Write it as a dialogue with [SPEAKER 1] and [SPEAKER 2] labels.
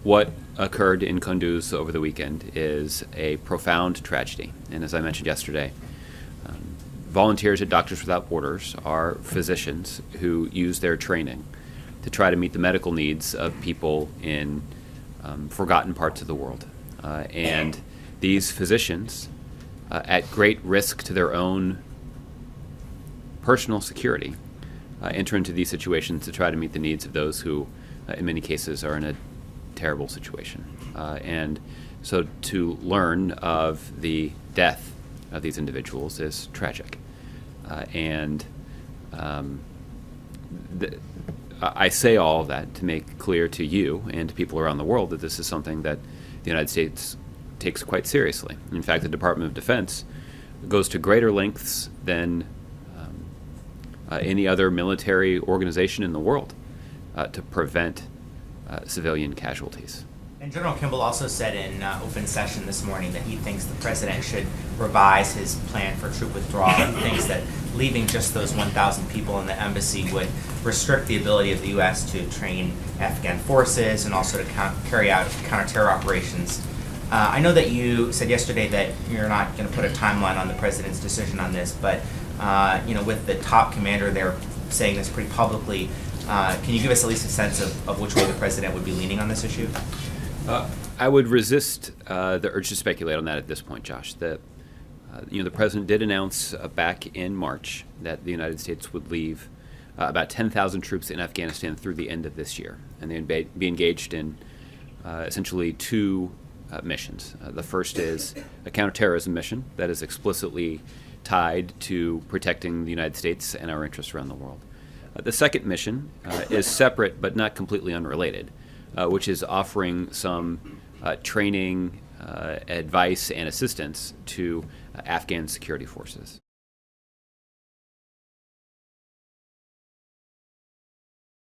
[SPEAKER 1] What occurred in Kunduz over the weekend is a profound tragedy. And as I mentioned yesterday, volunteers at Doctors Without Borders are physicians who use their training to try to meet the medical needs of people in forgotten parts of the world. And these physicians, at great risk to their own personal security, enter into these situations to try to meet the needs of those who, in many cases, are in a terrible situation. And so to learn of the death of these individuals is tragic. I say all of that to make clear to you and to people around the world that this is something that the United States takes quite seriously. In fact, the Department of Defense goes to greater lengths than any other military organization in the world to prevent civilian casualties.
[SPEAKER 2] And General Kimball also said in open session this morning that he thinks the president should revise his plan for troop withdrawal. He thinks that leaving just those 1,000 people in the embassy would restrict the ability of the U.S. to train Afghan forces and also to carry out counter-terror operations. I know that you said yesterday that you're not going to put a timeline on the president's decision on this, but with the top commander there saying this pretty publicly, can you give us at least a sense of which way the president would be leaning on this issue?
[SPEAKER 1] I would resist the urge to speculate on that at this point, Josh. The president did announce back in March that the United States would leave about 10,000 troops in Afghanistan through the end of this year, and they'd be engaged in essentially two missions. The first is a counterterrorism mission that is explicitly tied to protecting the United States and our interests around the world. The second mission is separate but not completely unrelated, which is offering some training, advice, and assistance to Afghan security forces.